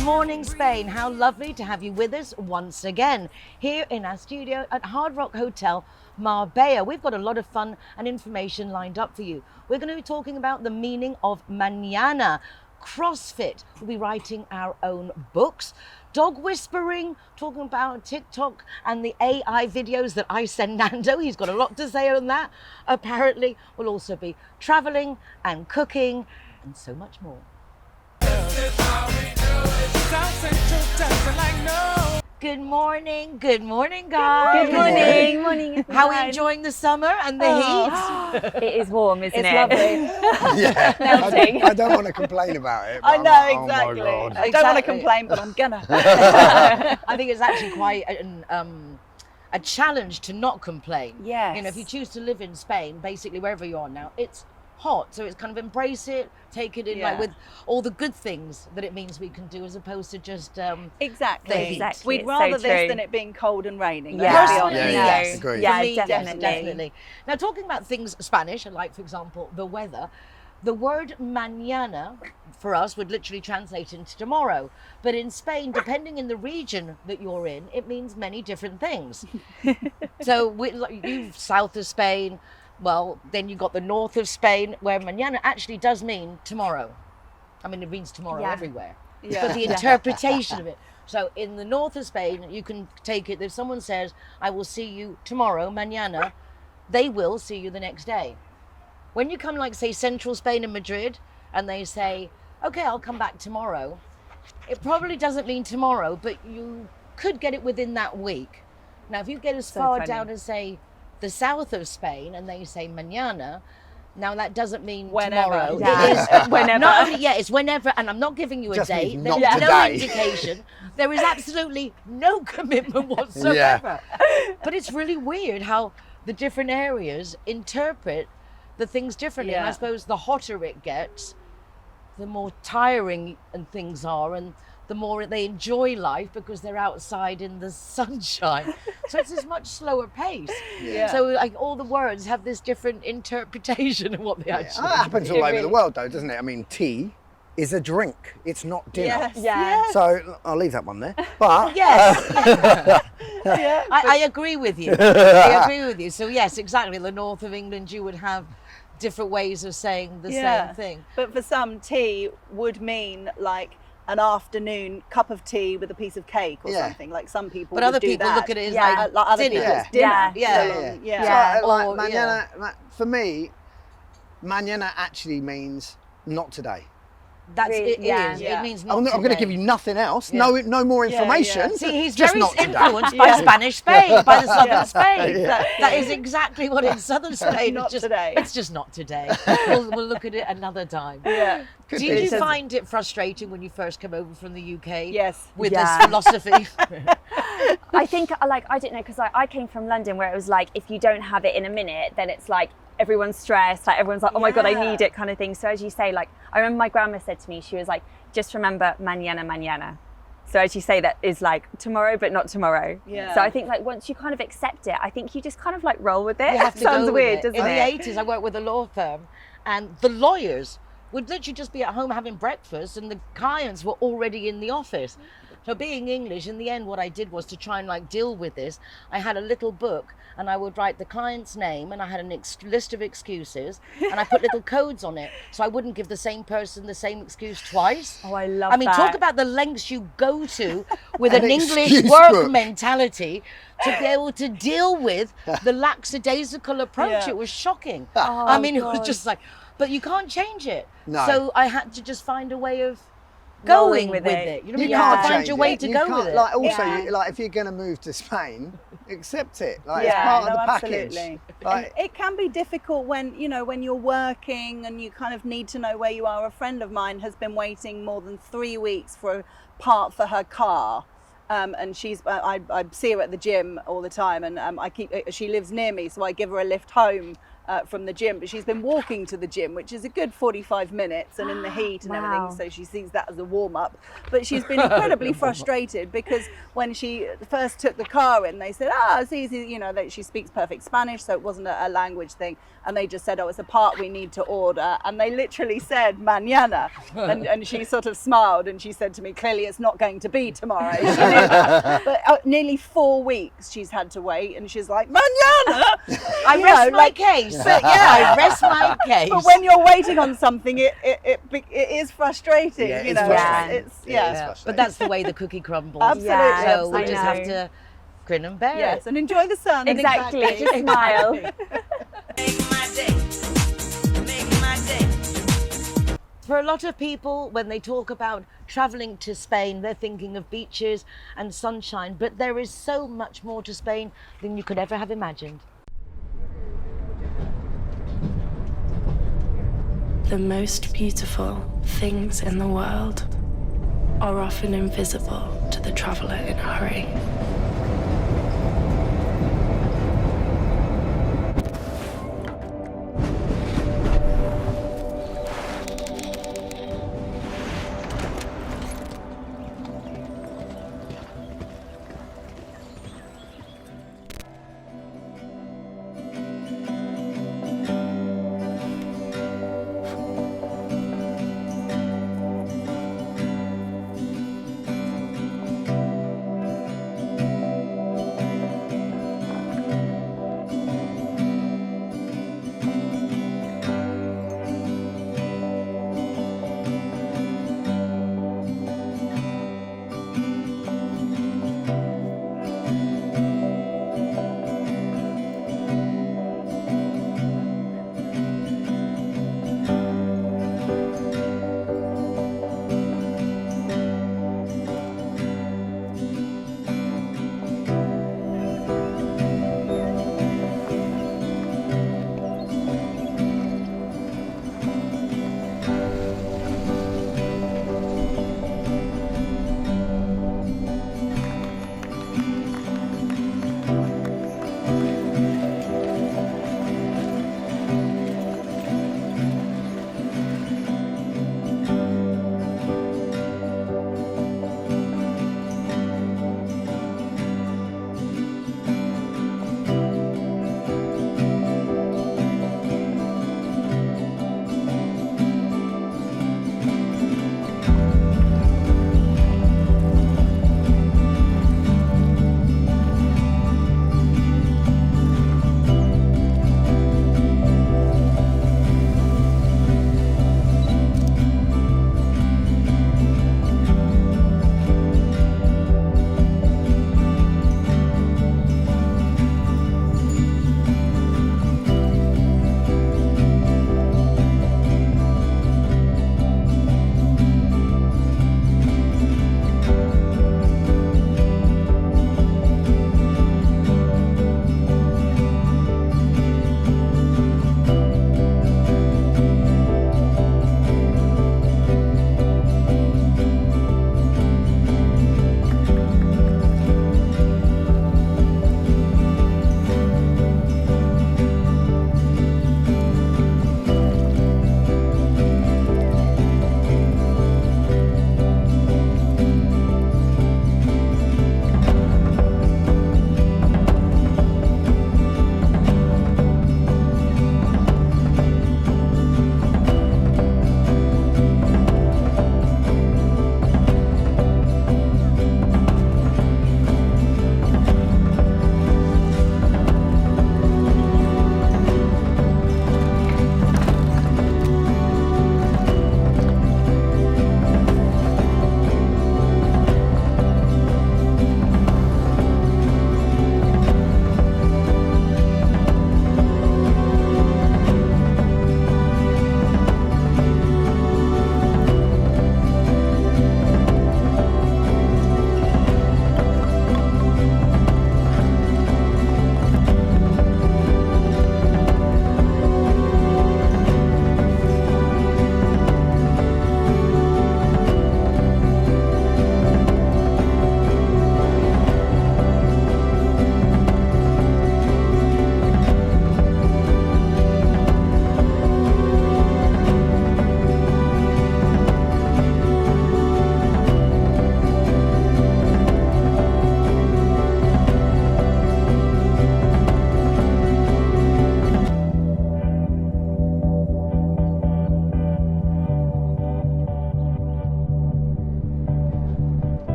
Good morning, Spain. How lovely to have you with us once again here in our studio at Hard Rock Hotel, Marbella. We've got a lot of fun and information lined up for you. We're going to be talking about the meaning of mañana. CrossFit. We'll be writing our own books. Dog whispering, talking about TikTok and the AI videos that I send Nando. He's got a lot to say on that. Apparently, we'll also be traveling and cooking and so much more. Good morning, guys. Good morning, morning. How are you enjoying the summer and the heat? It is warm, isn't it? It's lovely. Yeah, Melting. I don't want to complain about it. But I I'm know, like, exactly. Oh my God. I don't want to Exactly. complain, but I'm gonna. I think it's actually quite a challenge to not complain. Yes. You know, if you choose to live in Spain, basically wherever you are now, it's hot. So it's kind of embrace it, take it in Yeah. like with all the good things that it means we can do as opposed to just Exactly. The heat. Exactly. We'd It's rather so this true. than it being cold and raining. Yeah. Let's be Yes. honest. Yeah, Yes. agreed. Yeah, For me, yes, definitely. definitely. Now, talking about things Spanish, like, for example, the weather, the word mañana for us would literally translate into tomorrow. But in Spain, depending in the region that you're in, it means many different things. So you south of Spain, well, then you got the north of Spain, where mañana actually does mean tomorrow. I mean, it means tomorrow Yeah. everywhere. Yeah. But the interpretation of it. So in the north of Spain, you can take it, if someone says, I will see you tomorrow, mañana, they will see you the next day. When you come, like, say, central Spain and Madrid, and they say, okay, I'll come back tomorrow, it probably doesn't mean tomorrow, but you could get it within that week. Now, if you get as So far funny. down as, say, the south of Spain, and they say mañana, now that doesn't mean Whenever. tomorrow. Yeah. It is Whenever. Not only, yeah, it's whenever, and I'm not giving you a Just date. means There's not no today. indication. There is absolutely no commitment whatsoever. But it's really weird how the different areas interpret the things differently. And I Yeah. suppose the hotter it gets, the more tiring and things are, and the more they enjoy life because they're outside in the sunshine. So it's this much slower pace. Yeah. So like all the words have this different interpretation of what they actually That happens all mean. over the world, though, doesn't it? I mean, tea is a drink. It's not dinner. Yes. Yeah. Yes. So I'll leave that one there. But Yes, Yeah. I agree with you. I agree with you. So yes, exactly. The north of England, you would have different ways of saying the same thing. But for some, tea would mean like an afternoon cup of tea with a piece of cake or Yeah. something. Like some people But would other do people that. look at it as Yeah. like Other dinner. people, it's dinner. Yeah. Yeah. So, yeah. Yeah. So, like, Or, mañana, for me, mañana actually means not today. That's Really, it. yeah. Is. Yeah. It means not I'm going to today. give you nothing else. Yeah. No more Yeah, information. yeah. See, he's Just very not today. influenced by Yeah. Spanish Spain, by the southern Yeah. Spain. Exactly. That is exactly what in southern Spain. Not it's just, today. It's just not today. We'll look at it another time. Yeah. Could Do be. you find it frustrating when you first come over from the UK? Yes. With Yeah. this philosophy? I think, like, I don't know, because I came from London where it was like, if you don't have it in a minute, then it's like everyone's stressed, like everyone's like, oh my God, I Yeah. need it kind of thing. So as you say, like, I remember my grandma said to me, she was like, just remember mañana, mañana. So as you say, that is like tomorrow, but not tomorrow. Yeah. So I think like once you kind of accept it, I think you just kind of like roll with it. You have to Sounds go with weird, it. doesn't In it? the 80s, I worked with a law firm, and the lawyers would literally just be at home having breakfast, and the clients were already in the office. So being English, in the end, what I did was to try and like deal with this. I had a little book, and I would write the client's name, and I had a list of excuses, and I put little codes on it, so I wouldn't give the same person the same excuse twice. Oh, I love I mean, that. talk about the lengths you go to with an An English excuse work book. mentality to be able to deal with the lackadaisical approach. Yeah. It was shocking. Oh, I mean, it was God. just like, but you can't change it. No. So I had to just find a way of Rolling going with with it. it. You know, you Yeah. can't can't find change your way it. to You go can't- with it. Like also, Yeah. like if you're going to move to Spain, accept it. Like Yeah, it's part no, of the package. absolutely. Like, And it can be difficult when when you're working and you kind of need to know where you are. A friend of mine has been waiting more than 3 weeks for a part for her car, and I see her at the gym all the time, and she lives near me, so I give her a lift home from the gym, but she's been walking to the gym, which is a good 45 minutes, and in the heat and Wow. everything, so she sees that as a warm-up. But she's been incredibly frustrated because when she first took the car in, they said, it's easy, you know, that she speaks perfect Spanish, so it wasn't a language thing, and they just said, it's a part we need to order, and they literally said mañana, and she sort of smiled, and she said to me, clearly it's not going to be tomorrow. She knew that. But nearly 4 weeks she's had to wait, and she's like, mañana. I rest my case. But yeah, I rest my case. but when you're waiting on something, it is frustrating. Yeah, you it's know, frustrating. it's Yeah, but that's the way the cookie crumbles. Absolutely, Yeah, So we absolutely. just have to grin and bear Yes, it. and enjoy the sun. Exactly, just smile. For a lot of people, when they talk about traveling to Spain, they're thinking of beaches and sunshine, but there is so much more to Spain than you could ever have imagined. The most beautiful things in the world are often invisible to the traveller in a hurry.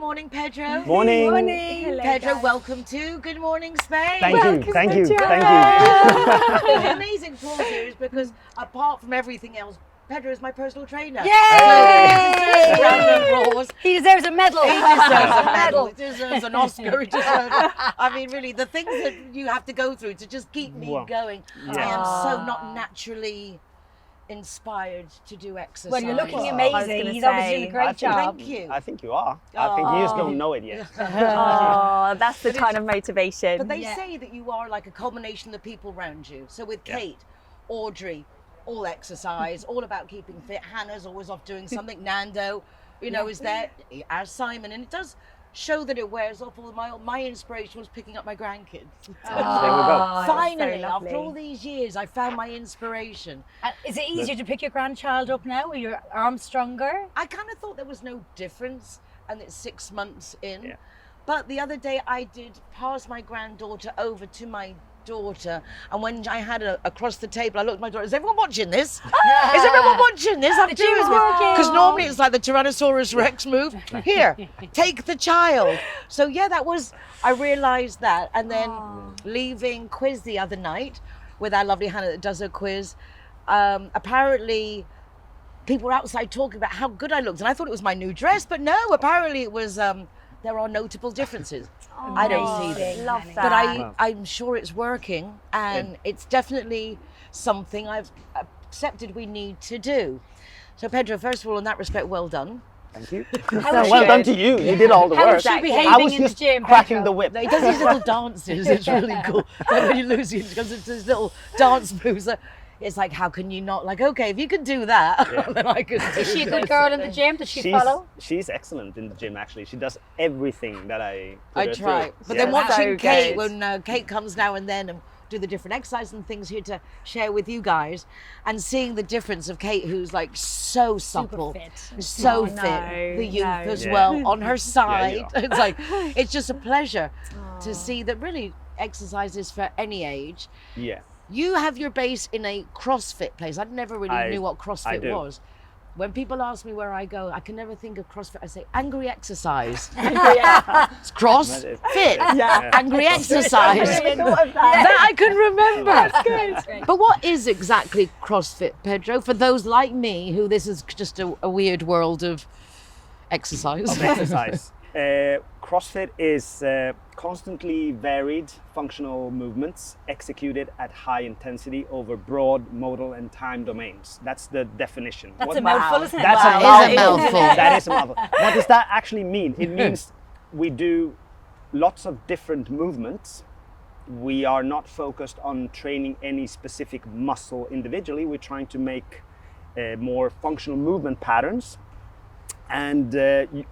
morning, Pedro. Morning. Hello, Pedro, guys. welcome to Good Morning Spain. Thank you. Thank you. Pedro. Thank you. The amazing pause here is because apart from everything else, Pedro is my personal trainer. Yay! So, round of applause. He deserves a medal. He deserves a medal. He deserves an Oscar. He deserves, I mean, really, the things that you have to go through to just keep me Well, going. I yeah. am so not naturally inspired to do exercise. Well, you're looking I was amazing. gonna He's obviously say, doing a great job. Thank you. I think you are. I think you just don't know it yet. Oh, that's the kind of motivation. But they say that you are like a culmination of the people around you. So with Kate, Audrey, all exercise, all about keeping fit. Hannah's always off doing something. Nando, is there, as Simon, and it does show that it wears off. All my inspiration was picking up my grandkids. There we go. Finally, so after lovely. all these years, I found my inspiration. Is it easier to pick your grandchild up now? Are your arms stronger? I kind of thought there was no difference, and it's 6 months in. Yeah. But the other day I did pass my granddaughter over to my daughter, and when I had her across the table, I looked at my daughter, is everyone watching this? Is everyone watching this? I'm doing this. Because normally it's like the Tyrannosaurus Rex move. Here, take the child. So yeah, I realised that. And then leaving quiz the other night with our lovely Hannah that does her quiz, apparently people were outside talking about how good I looked, and I thought it was my new dress, but no, apparently it was, there are notable differences. I don't see them. Love that. But I'm sure it's working, and it's definitely something I've accepted we need to do. So Pedro, first of all, in that respect, well done. Thank you. was Well she- done to you. You did all the How work. was she Exactly. I behaving was in the just gym? cracking Pedro? the whip. He does these little dances. It's really cool. Like when you lose, he comes into his little dance moves. It's like, how can you not? Like, okay, if you can do that, then I can do Is she a good this. girl in the gym? Does she follow? She's excellent in the gym, actually. She does everything that I put I her try. through. But Yeah. then watching So Kate, good. when Kate comes now and then and do the different exercises and things here to share with you guys, and seeing the difference of Kate, who's like so supple, fit. so Oh, fit, no, the youth no. as Yeah. well on her you side. are. It's like, it's just a pleasure to see that really exercise is for any age. Yeah. You have your base in a CrossFit place. I never really knew what I CrossFit do. was. When people ask me where I go, I can never think of CrossFit. I say angry exercise. It's CrossFit. Yeah. Angry exercise. That I can remember. That's good. But what is exactly CrossFit, Pedro? For those like me, who this is just a weird world of exercise. Of exercise. CrossFit is constantly varied functional movements executed at high intensity over broad modal and time domains. That's the definition. That's a mouthful, isn't it? That's Wow. a It is a mouthful. mouthful. That is a mouthful. What does that actually mean? It means we do lots of different movements. We are not focused on training any specific muscle individually. We're trying to make more functional movement patterns. And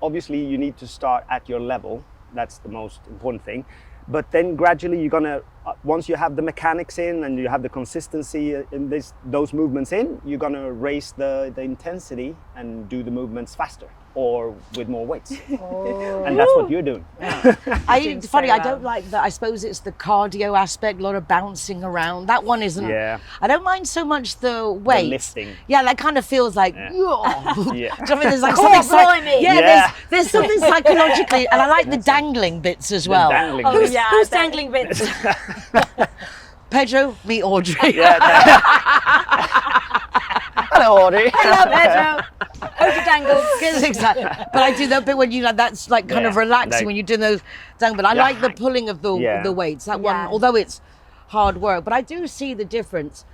obviously you need to start at your level. That's the most important thing. But then gradually you're gonna, once you have the mechanics in and you have the consistency in those movements in, you're gonna raise the intensity and do the movements faster or with more weights. And that's what you're doing. It's funny, so I don't like that. I suppose it's the cardio aspect, a lot of bouncing around. That one isn't. Yeah. I don't mind so much the weight. lifting. Yeah, that kind of feels like, Yeah. Do you know what Yeah. I mean? There's like Core something blimey. yeah, Yeah. There's something psychologically, and I like the dangling bits as well. Dangling. Oh, bits. yeah. Who's that- dangling bits? Pedro, meet Audrey. Hello, Audrey. Hello, Pedro. Out your dangles. Yes, exactly. But I do that bit when you like that's like kind of Yeah, relaxing like- when you're doing those dang. But I Yeah. like the pulling of Yeah. the weights. That Yeah. one, although it's hard work, but I do see the difference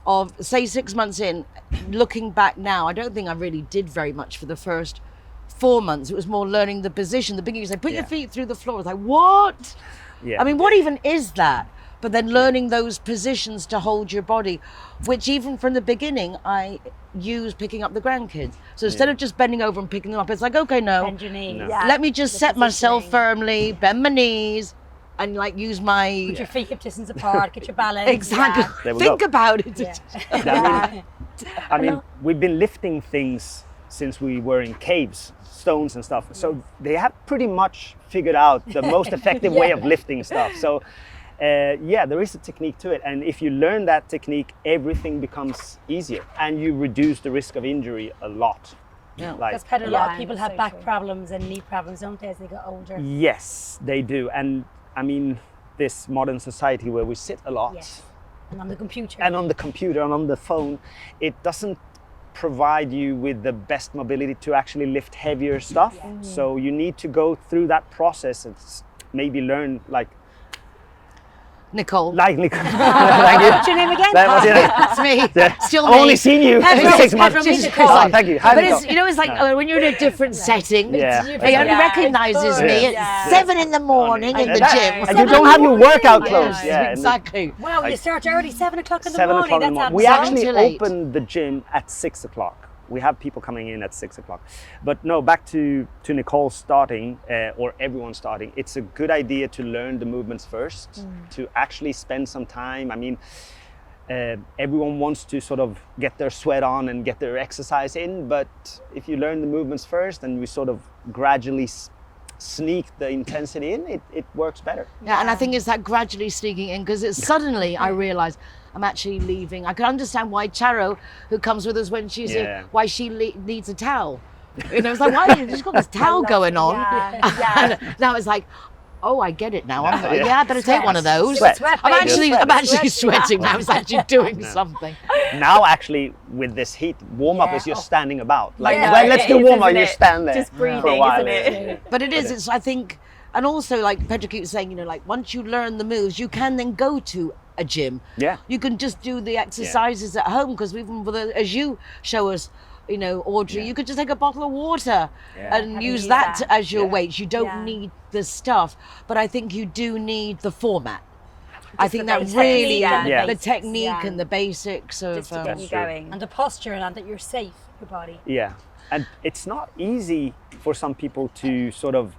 of say 6 months in. Looking back now, I don't think I really did very much for the first 4 months. It was more learning the position. The beginning, you say put your Yeah. feet through the floor. I was like, what? Yeah. I mean, what even is that? But then learning those positions to hold your body, which even from the beginning, I use picking up the grandkids. So instead of just bending over and picking them up, it's like, okay, no, Bend your knees. No. Yeah. let me just set myself positioning. firmly, bend my knees, and like use my... Put your feet hip distance apart, get your balance. Exactly. There we Think go. about it. Yeah. I mean, we've been lifting things since we were in caves, stones and stuff. So they have pretty much figured out the most effective way of lifting stuff. So yeah, there is a technique to it. And if you learn that technique, everything becomes easier and you reduce the risk of injury a lot. Yeah. Like, Because Peter, a lot Yeah, of people have so back true. problems and knee problems, don't they, as they get older? yes, they do. And I mean, this modern society where we sit a lot Yes. And on the computer. and on the computer and on the phone, it doesn't provide you with the best mobility to actually lift heavier stuff. So you need to go through that process and maybe learn like Nicole. Thank you. What's your name again? What's your name? That's me. Yeah. Still I've me. only seen you for Pedro, 6 months. Pedro, Mr. Oh, Cole. thank you. Hi, But Nicole. it's, you know, it's like when you're in a different setting, Yeah. he recognizes me at 7 in the morning in the That- gym. And you don't have your workout clothes. Yes, Yeah, and exactly. Wow, you start early, 7 o'clock in the 7 morning. o'clock in the That's morning. We absolutely actually late. open the gym at 6 o'clock. We have people coming in at 6 o'clock. But no, back to Nicole starting, or everyone starting, it's a good idea to learn the movements first, to actually spend some time. I mean, everyone wants to sort of get their sweat on and get their exercise in, but if you learn the movements first and we sort of gradually sneak the intensity in, it works better. Yeah, and I think it's that gradually sneaking in because it's suddenly I realise I'm actually leaving. I can understand why Charo, who comes with us when she's here, why she needs a towel. You know, it's like, why she's got this towel going on? Yeah. And now it's like, oh, I get it now. Yeah. I better take one of those. Sweat. I'm actually Sweat. sweating now. It's actually doing something. Now actually with this heat, warm-up is just standing about. Like, know, well, let's it do is, warm-up, isn't you it? stand there Just for a breathing, while. isn't it? But it is. It's I think, and also like Pedro keeps saying, you know, like once you learn the moves, you can then go to a gym. Yeah. You can just do the exercises at home because even with as you show us, you know, Audrey, you could just take a bottle of water and use that as your weights. You don't need the stuff, but I think you do need the format. I think that really, the technique and the basics of Just to get you true. going. And the posture and that you're safe, your body. Yeah, and it's not easy for some people to sort of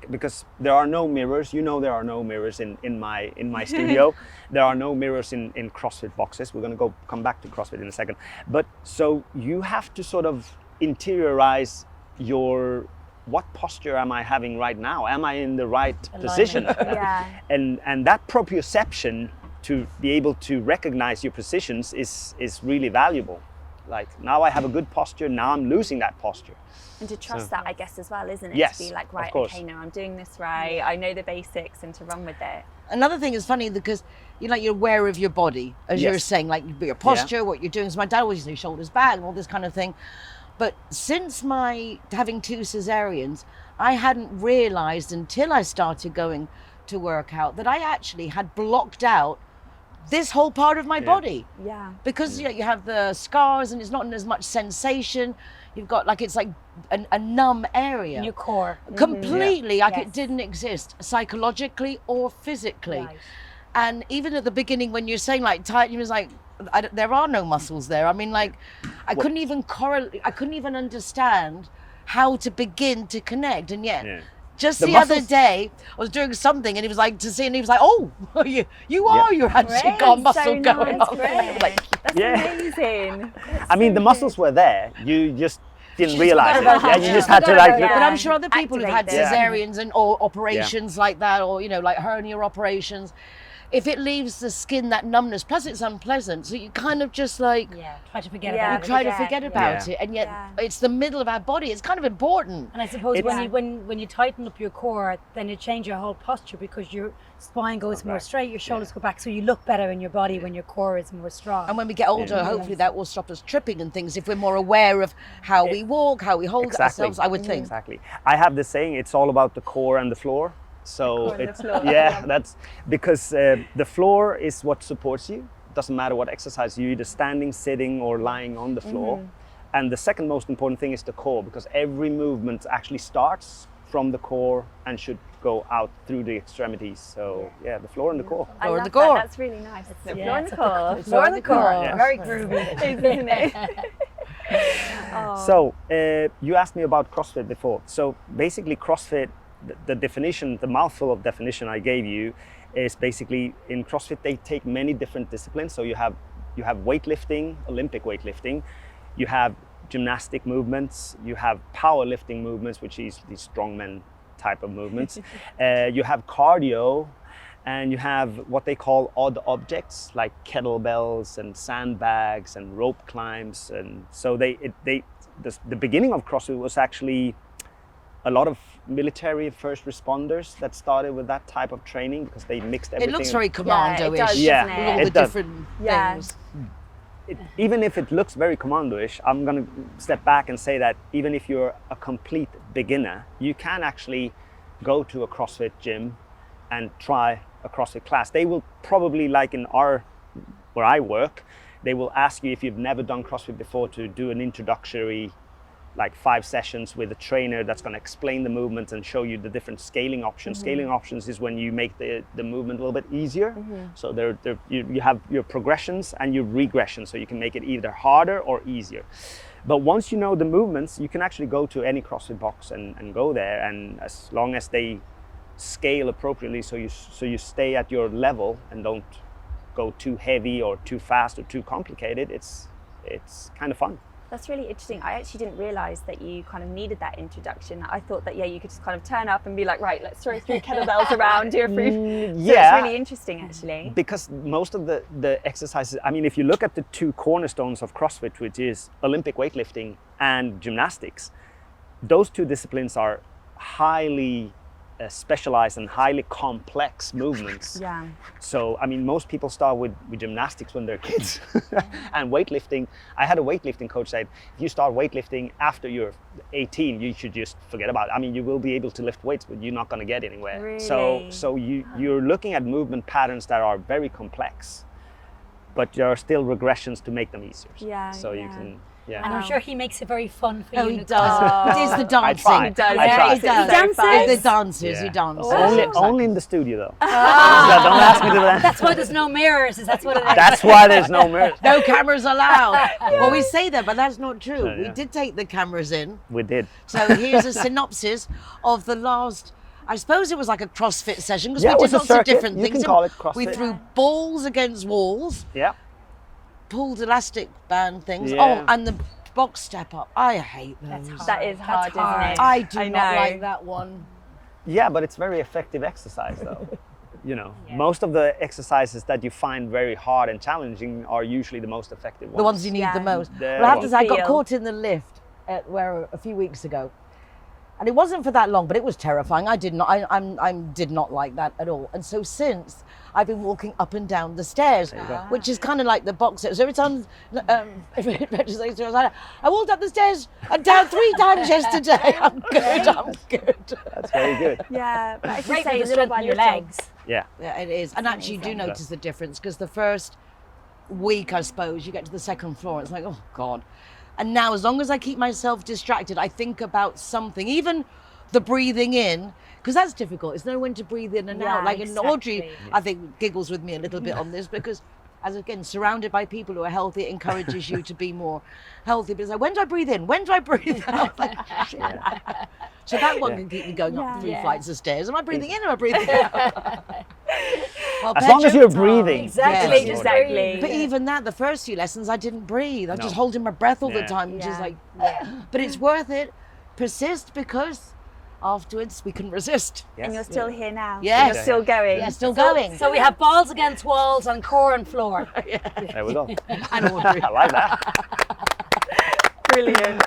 because there are no mirrors. You know, there are no mirrors in my studio. There are no mirrors in CrossFit boxes. We're going to come back to CrossFit in a second. But so you have to sort of interiorize what posture am I having right now? Am I in the right position? And that proprioception to be able to recognize your positions is really valuable. Like, now I have a good posture, now I'm losing that posture. And to trust that, I guess, as well, isn't it? Yes, to be like, of right, course. okay, no, I'm doing this right. I know the basics, and to run with it. Another thing is funny because you're aware of your body, as you're saying, like your posture, what you're doing. So my dad always used to shoulders back and all this kind of thing. But since my having 2 cesareans, I hadn't realized until I started going to work out that I actually had blocked out this whole part of my body. Yeah. Because you have the scars and it's not as much sensation. You've got like, it's like a numb area. In your core. Completely, like it didn't exist psychologically or physically. Right. And even at the beginning when you're saying like tight, you was like, there are no muscles there. I mean, like, I couldn't even correlate, I couldn't even understand how to begin to connect. And yet, just the other day, I was doing something and he was like, and he was like, oh, you're actually got muscle going on. Like, that's amazing. I mean, the muscles were there. You just didn't realize it. Yeah, you just had to like. But I'm sure other people who've had Activate cesareans and or operations like that, or like hernia operations, if it leaves the skin that numbness, plus it's unpleasant, so you kind of just like try to forget you about it. try to forget about it, and yet it's the middle of our body. It's kind of important. And I suppose when you tighten up your core, then you change your whole posture because your spine goes more straight, your shoulders go back, so you look better in your body when your core is more strong. And when we get older, hopefully that will stop us tripping and things if we're more aware of how we walk, how we hold ourselves, I would think. Exactly. I have this saying, it's all about the core and the floor. So it's that's because the floor is what supports you. Doesn't matter what exercise you're either standing, sitting, or lying on the floor. And the second most important thing is the core, because every movement actually starts from the core and should go out through the extremities. So the floor and the core. I love the core. that. That's really nice. The floor and the core. Floor and the core. Very groovy. Isn't it? So you asked me about CrossFit before. So basically CrossFit, the definition, the mouthful of definition I gave you is basically in CrossFit they take many different disciplines. So you have weightlifting, Olympic weightlifting, you have gymnastic movements, you have powerlifting movements, which is these strongman type of movements. You have cardio, and you have what they call odd objects like kettlebells and sandbags and rope climbs, and so the beginning of CrossFit was actually a lot of military first responders that started with that type of training because they mixed everything. It looks very commando-ish. does, Yeah, doesn't With all it? the it does. different Yeah. things. Even if it looks very commando-ish, I'm going to step back and say that even if you're a complete beginner, you can actually go to a CrossFit gym and try a CrossFit class. They will probably, like where I work, they will ask you if you've never done CrossFit before to do an introductory, like 5 sessions with a trainer that's going to explain the movements and show you the different scaling options. Scaling options is when you make the movement a little bit easier. So you have your progressions and your regressions, so you can make it either harder or easier. But once you know the movements, you can actually go to any CrossFit box and go there, and as long as they scale appropriately, so you stay at your level and don't go too heavy or too fast or too complicated, it's kind of fun. That's really interesting. I actually didn't realise that you kind of needed that introduction. I thought that, you could just kind of turn up and be like, right, let's throw 3 kettlebells around, do a free. So yeah. it's really interesting, actually. Because most of the exercises, I mean, if you look at the 2 cornerstones of CrossFit, which is Olympic weightlifting and gymnastics, those 2 disciplines are highly specialized and highly complex movements. Yeah. So, I mean, most people start with gymnastics when they're kids. And weightlifting, I had a weightlifting coach say, if you start weightlifting after you're 18, you should just forget about it. I mean, you will be able to lift weights, but you're not going to get anywhere. Really? So you're looking at movement patterns that are very complex, but there are still regressions to make them easier. Yeah, So you yeah. can, yeah. And I'm sure he makes it very fun for you. Oh, he Nicole. does. It is the dancing. try. He does. I try. He does. It's so fun. The dancers, he Yeah. dances. Only in the studio though. So don't ask me to do that. That's why there's no mirrors. That's what it is. That's why there's no mirrors. No cameras allowed. Well, we say that, but that's not true. Yeah. We did take the cameras in. We did. So here's a synopsis of the last, I suppose it was like a CrossFit session, because Yeah, it we was did a lots of circuit. different You things. can call it We CrossFit. threw balls against walls, Yeah. pulled elastic band things. Yeah. Oh, and the box step up. I hate those. That's hard. That is hard, That's hard. isn't it? I do I not know. like that one. Yeah, but it's very effective exercise though. Most of the exercises that you find very hard and challenging are usually the most effective ones. The ones you need Yeah. the most. They're Well, I have the to say, I got Feel. caught in the lift a few weeks ago, and it wasn't for that long, but it was terrifying. I did not like that at all. And so since, I've been walking up and down the stairs, which is kind of like the box stairs. So every time I walked up the stairs and down 3 times yesterday. I'm good. I'm good. That's very good. Yeah, but as you Great say, for the little strength by in your little. legs. Yeah. Yeah, it is. And actually, you do notice the difference, because the first week, I suppose, you get to the second floor, it's like, oh God. And now, as long as I keep myself distracted, I think about something, even the breathing in, because that's difficult. It's knowing when to breathe in and Yeah, out. Like, and Audrey, exactly. I think, giggles with me a little bit on this, because as again, surrounded by people who are healthy, it encourages you to be more healthy. But it's like, when do I breathe in? When do I breathe out? Like, shit. So that one can keep me going up 3 flights of stairs. Am I breathing in or am I breathing out? Well, As long as Pedro- you're breathing. Exactly. Yes. Just Exactly. breathe. But even that, the first few lessons, I didn't breathe. I was just holding my breath all the Yeah. time, which is Yeah. like, but it's worth it. Persist, because afterwards we can resist. And you're still here now. Yes. You're still going. Yeah, still going. So we have balls against walls and core and floor. There we go. And Audrey. I like that. Brilliant.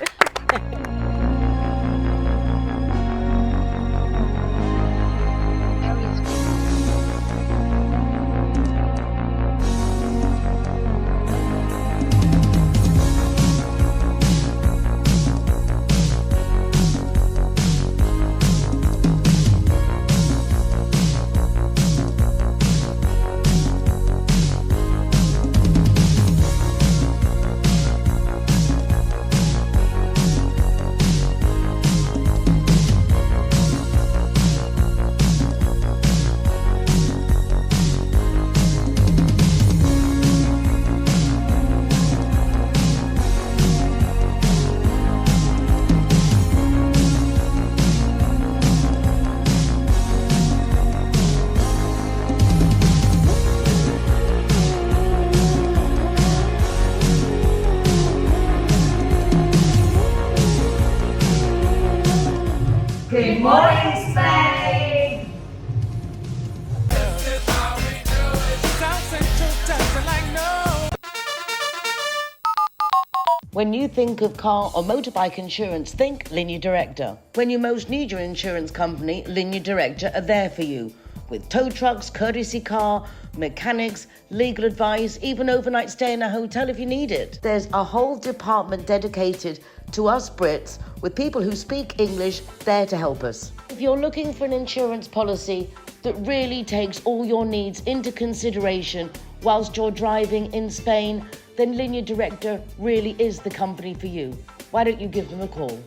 When you think of car or motorbike insurance, think Linea Directa. When you most need your insurance company, Linea Directa are there for you. With tow trucks, courtesy car, mechanics, legal advice, even overnight stay in a hotel if you need it. There's a whole department dedicated to us Brits with people who speak English there to help us. If you're looking for an insurance policy that really takes all your needs into consideration whilst you're driving in Spain, then Linea Directa really is the company for you. Why don't you give them a call?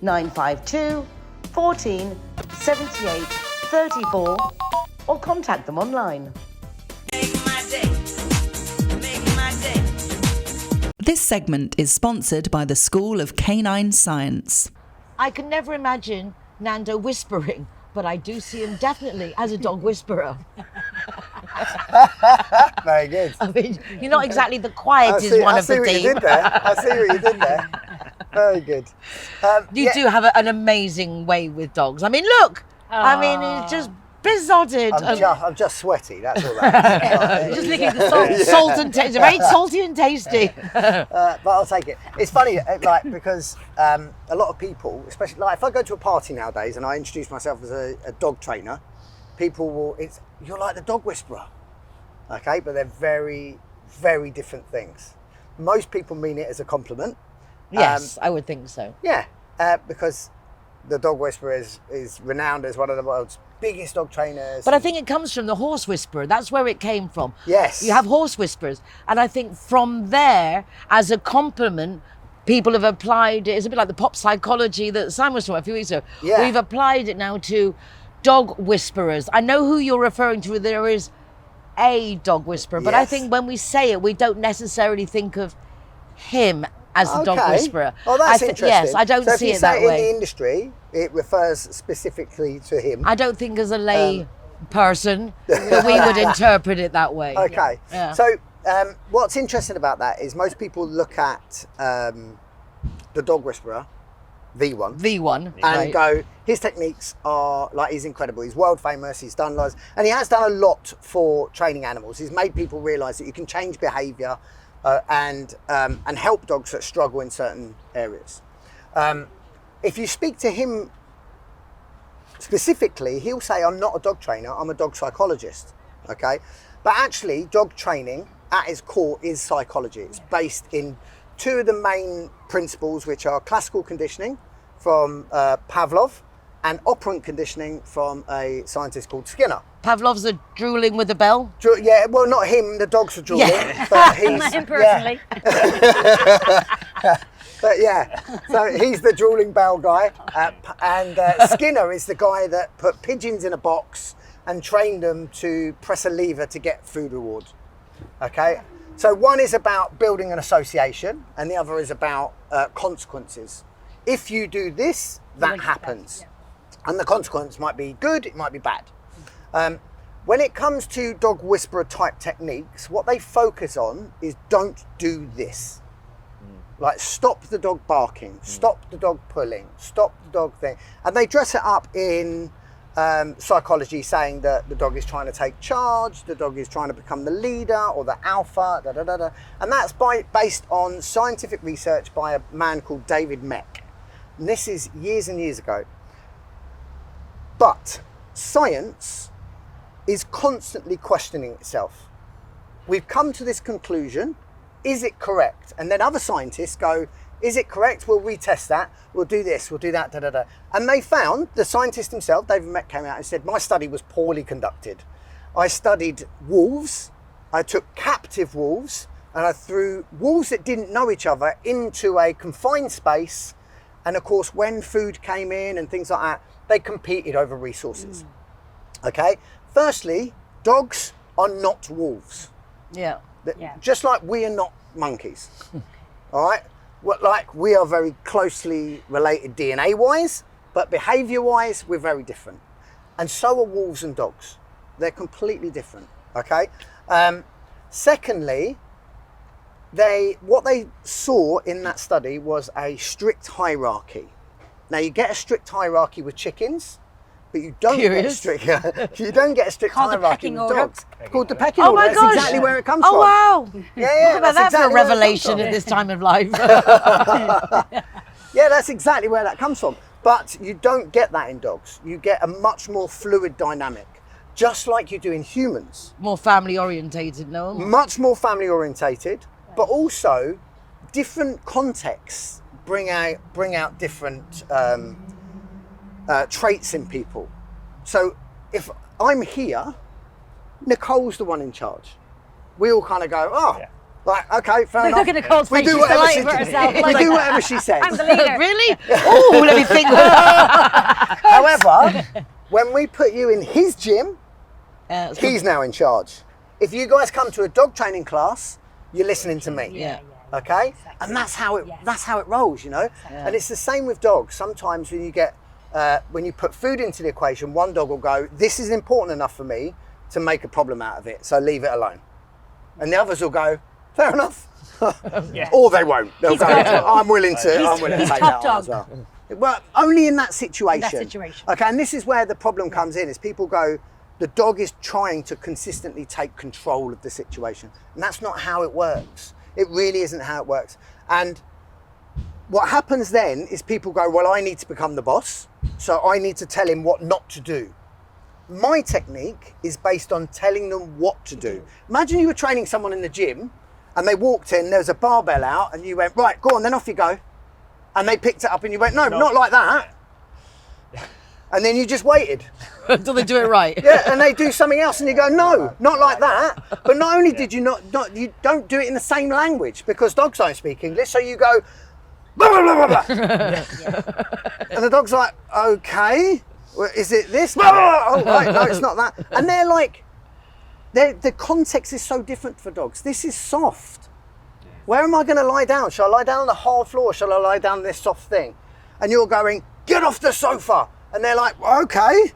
952 14 78 34 or contact them online. This segment is sponsored by the School of Canine Science. I can never imagine Nando whispering, but I do see him definitely as a dog whisperer. Very good. I mean, you're not exactly the quietest one of the team. I see what you did there. I see what you did there. Very good. You do have an amazing way with dogs. I mean, look. I mean, it's just besotted. I'm just sweaty. That's all that is. Just licking the salt. Salt and tasty, very salty and tasty. But I'll take it. It's funny, like, because a lot of people, especially like if I go to a party nowadays and I introduce myself as a dog trainer, people will, you're like the dog whisperer, okay? But they're very, very different things. Most people mean it as a compliment. Yes, I would think so. Yeah, because the dog whisperer is renowned as one of the world's biggest dog trainers. But I think it comes from the horse whisperer. That's where it came from. Yes. You have horse whisperers. And I think from there, as a compliment, people have applied it. It's a bit like the pop psychology that Sam was talking about a few weeks ago. Yeah. We've applied it now to dog whisperers. I know who you're referring to. There is a dog whisperer. But I Yes. think when we say it, we don't necessarily think of him as the dog Okay. whisperer. Oh, that's interesting. Yes, I don't so see if you it that say in way. the industry, it refers specifically to him. I don't think as a lay person that we would interpret it that way. Okay. Yeah. So what's interesting about that is most people look at the dog whisperer, V1, V1. and right. go, his techniques are like, he's incredible. He's world famous. He's done loads, and he has done a lot for training animals. He's made people realise that you can change behaviour and help dogs that struggle in certain areas. If you speak to him specifically, he'll say, I'm not a dog trainer, I'm a dog psychologist, okay? But actually, dog training at its core is psychology. It's based in two of the main principles, which are classical conditioning from Pavlov and operant conditioning from a scientist called Skinner. Pavlov's a drooling with a bell. Yeah, well, not him, the dogs are drooling, Yeah. but he's... Him personally. But yeah, so he's the drooling bell guy, and Skinner is the guy that put pigeons in a box and trained them to press a lever to get food reward. Okay, so one is about building an association, and the other is about consequences. If you do this, that happens, and the consequence might be good, it might be bad. When it comes to dog whisperer type techniques, what they focus on is don't do this. Like stop the dog barking, stop the dog pulling, stop the dog thing. And they dress it up in psychology, saying that the dog is trying to take charge, the dog is trying to become the leader or the alpha, da da da da. And that's based on scientific research by a man called David Meck. And this is years and years ago. But science is constantly questioning itself. We've come to this conclusion. Is it correct? And then other scientists go, is it correct? We'll retest that. We'll do this, we'll do that, da da da. And they found, the scientist himself, David Meck, came out and said, my study was poorly conducted. I studied wolves, I took captive wolves, and I threw wolves that didn't know each other into a confined space. And of course, when food came in and things like that, they competed over resources. Okay? Firstly, dogs are not wolves. Yeah. Just like we are not monkeys, all right? Like we are very closely related DNA-wise, but behavior-wise, we're very different. And so are wolves and dogs. They're completely different, okay? Secondly, what they saw in that study was a strict hierarchy. Now, you get a strict hierarchy with chickens, but you don't get a strict. You don't get a strict Called the hierarchy pecking with order. dogs. Called the pecking Oh order. my That's gosh. exactly where it comes Oh from. wow! Yeah, Look at that. That's exactly a where it comes revelation from. at this time of life. Yeah, that's exactly where that comes from. But you don't get that in dogs. You get a much more fluid dynamic, just like you do in humans. More family orientated, no? Much more family orientated, but also different contexts bring out different traits in people. So if I'm here, Nicole's the one in charge. We all kind of go, like, okay, fair enough. Look at Nicole's We face, do she's whatever delighted with herself. we do whatever she says. I'm the leader. Really? Oh, let me think. However, when we put you in his gym, It's he's now in charge. If you guys come to a dog training class, you're listening to me. Yeah. Okay? And that's how it rolls, you know? Yeah. And it's the same with dogs. Sometimes when you get when you put food into the equation, one dog will go, this is important enough for me to make a problem out of it, so leave it alone. And the others will go, fair enough. Or they won't. They'll go, I'm willing to take that on as well. Well, only in that situation. Okay, and this is where the problem comes in, is people go, the dog is trying to consistently take control of the situation. And that's not how it works. It really isn't how it works. And what happens then is people go, well, I need to become the boss, so I need to tell him what not to do. My technique is based on telling them what to do. Imagine you were training someone in the gym and they walked in, there was a barbell out, and you went, right, go on, then off you go. And they picked it up and you went, no, not like that. And then you just waited. Until they do it right. Yeah, and they do something else and you go, no, not like that. But not only did you you don't do it in the same language, because dogs don't speak English, so you go, blah, blah, blah, blah, blah. And the dog's like, okay, well, is it this? Blah, blah, blah. Oh, right, no, it's not that. And they're like, the context is so different for dogs. This is soft. Where am I going to lie down? Shall I lie down on the hard floor? Shall I lie down on this soft thing? And you're going, get off the sofa. And they're like, okay,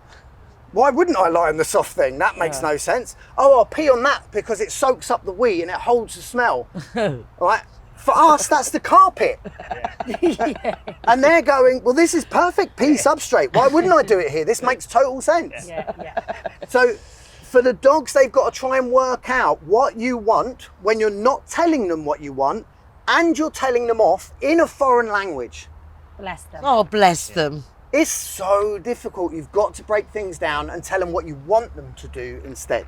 why wouldn't I lie on the soft thing? That makes no sense. Oh, I'll pee on that because it soaks up the wee and it holds the smell. Right? For us, that's the carpet. And they're going, well, this is perfect pee substrate. Why wouldn't I do it here? This makes total sense. So for the dogs, they've got to try and work out what you want when you're not telling them what you want and you're telling them off in a foreign language. Bless them. Oh, bless them. It's so difficult. You've got to break things down and tell them what you want them to do instead.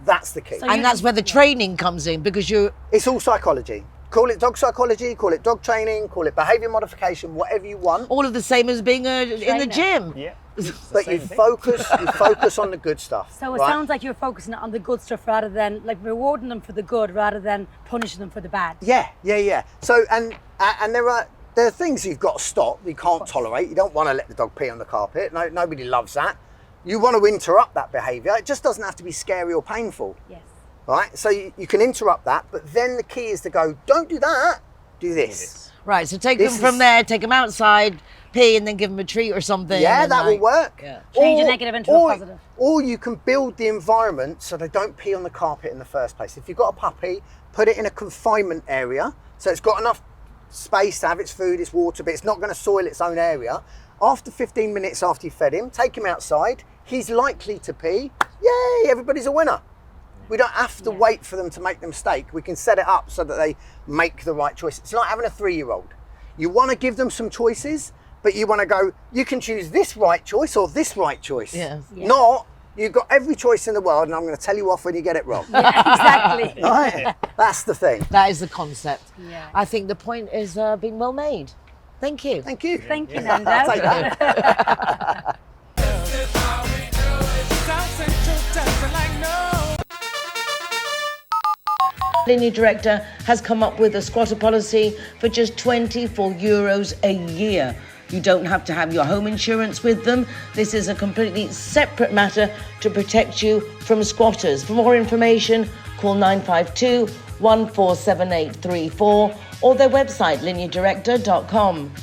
That's the key. So And that's where the training comes in, because you... It's all psychology. Call it dog psychology, call it dog training, call it behaviour modification, whatever you want. all of the same as being in the gym. Yeah. But you focus on the good stuff. So it right? sounds like you're focusing on the good stuff rather than like rewarding them for the good rather than punishing them for the bad. Yeah. So and there are things you've got to stop. You can't tolerate. You don't want to let the dog pee on the carpet. No, nobody loves that. You want to interrupt that behaviour. It just doesn't have to be scary or painful. Yes. Right. So you can interrupt that, but then the key is to go, don't do that. Do this. Right, so take them from there, take them outside, pee, and then give them a treat or something. Yeah, and that will work. Yeah. Change a negative into a positive. Or you can build the environment so they don't pee on the carpet in the first place. If you've got a puppy, put it in a confinement area so it's got enough space to have its food, its water, but it's not going to soil its own area. After 15 minutes after you fed him, take him outside. He's likely to pee. Yay, everybody's a winner. We don't have to wait for them to make the mistake. We can set it up so that they make the right choice. It's like having a 3-year-old. You want to give them some choices, but you want to go, you can choose this right choice or this right choice. Yes. Not, you've got every choice in the world and I'm going to tell you off when you get it wrong. Exactly. Right? That's the thing. That is the concept. Yeah. I think the point is being well made. Thank you. Thank you. Thank you, Nando. I'll take that. Linea Directa has come up with a squatter policy for just €24 a year. You don't have to have your home insurance with them. This is a completely separate matter to protect you from squatters. For more information, call 952 147834 or their website, lineadirecta.com.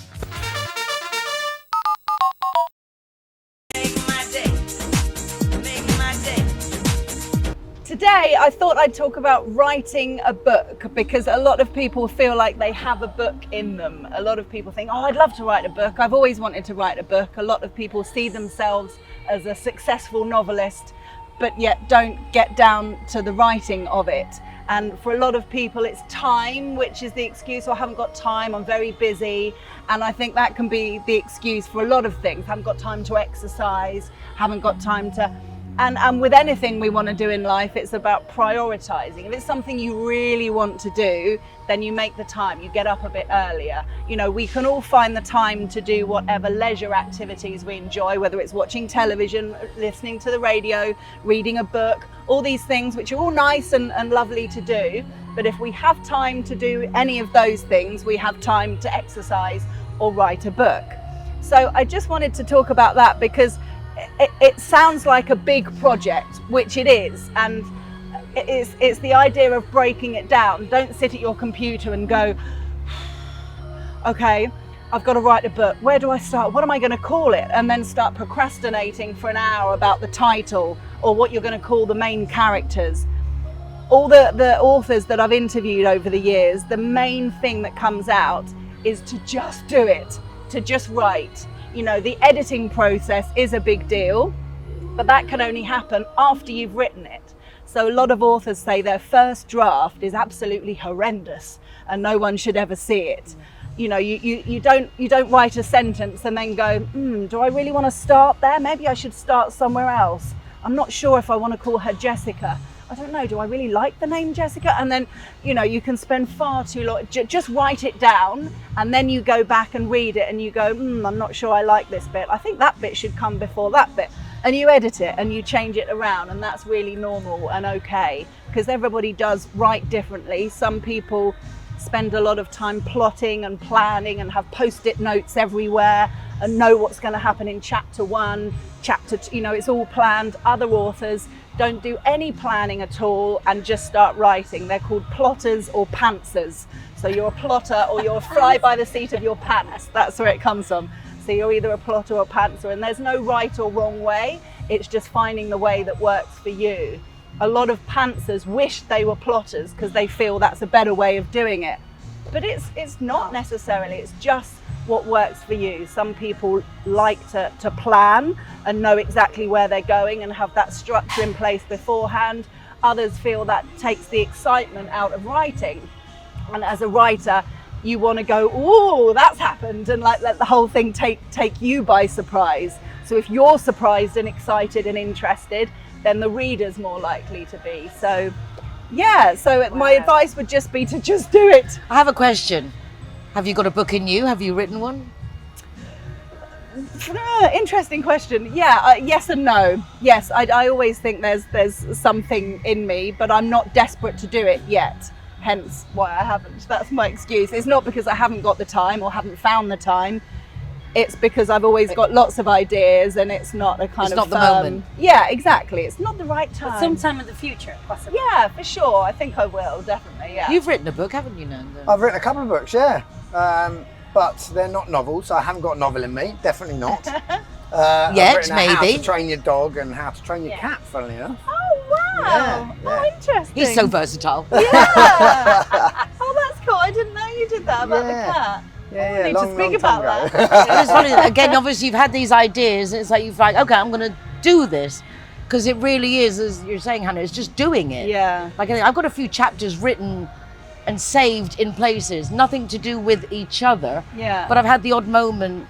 today I thought I'd talk about writing a book, because a lot of people feel like they have a book in them. A lot of people think, oh, I'd love to write a book. I've always wanted to write a book. A lot of people see themselves as a successful novelist, but yet don't get down to the writing of it. And for a lot of people, it's time, which is the excuse. I haven't got time, I'm very busy. And I think that can be the excuse for a lot of things. Haven't got time to exercise, haven't got time to... And with anything we want to do in life, it's about prioritizing. If it's something you really want to do, then you make the time, you get up a bit earlier. You know, we can all find the time to do whatever leisure activities we enjoy, whether it's watching television, listening to the radio, reading a book, all these things which are all nice and lovely to do. But if we have time to do any of those things, we have time to exercise or write a book. So I just wanted to talk about that, because it sounds like a big project, which it is, and it's the idea of breaking it down. Don't sit at your computer and go, okay, I've got to write a book. Where do I start? What am I going to call it? And then start procrastinating for an hour about the title or what you're going to call the main characters. All the authors that I've interviewed over the years, the main thing that comes out is to just do it, to just write. You know, the editing process is a big deal, but that can only happen after you've written it. So a lot of authors say their first draft is absolutely horrendous and no one should ever see it. You know, you don't write a sentence and then go, do I really want to start there? Maybe I should start somewhere else. I'm not sure if I want to call her Jessica. I don't know, do I really like the name Jessica? And then, you know, you can spend far too long, just write it down, and then you go back and read it and you go, I'm not sure I like this bit. I think that bit should come before that bit. And you edit it and you change it around, and that's really normal and okay, because everybody does write differently. Some people spend a lot of time plotting and planning and have post-it notes everywhere and know what's going to happen in chapter 1, chapter 2, you know, it's all planned. Other authors don't do any planning at all and just start writing. They're called plotters or pantsers. So you're a plotter or you're a fly by the seat of your pants. That's where it comes from. So you're either a plotter or a pantser, and there's no right or wrong way. It's just finding the way that works for you. A lot of pantsers wish they were plotters because they feel that's a better way of doing it. But it's not necessarily, it's just what works for you. Some people like to plan and know exactly where they're going and have that structure in place beforehand. Others feel that takes the excitement out of writing. And as a writer, you want to go, oh, that's happened, and like let the whole thing take you by surprise. So if you're surprised and excited and interested, then the reader's more likely to be. So yeah, so my advice would just be to just do it. I have a question. Have you got a book in you? Have you written one? Interesting question. Yeah, yes and no. Yes, I always think there's something in me, but I'm not desperate to do it yet. Hence why I haven't. That's my excuse. It's not because I haven't got the time or haven't found the time. It's because I've always got lots of ideas, and it's not a kind of not the moment. Yeah, exactly. It's not the right time. But sometime in the future, possibly. Yeah, for sure. I think I will, definitely. Yeah. You've written a book, haven't you, Nanda? I've written a couple of books, yeah. But they're not novels. I haven't got a novel in me, definitely not. Yet, I've written maybe. How to Train Your Dog and How to Train Your Cat, funnily enough. Oh, wow. Yeah. Oh, interesting. He's so versatile. Yeah. Oh, that's cool. I didn't know you did that about the cat. Yeah, need long, to speak long about time that. But it's funny, again, obviously you've had these ideas, and it's like you've like, okay, I'm going to do this. Because it really is, as you're saying, Hannah, it's just doing it. Yeah. Like I've got a few chapters written and saved in places, nothing to do with each other. Yeah. But I've had the odd moment.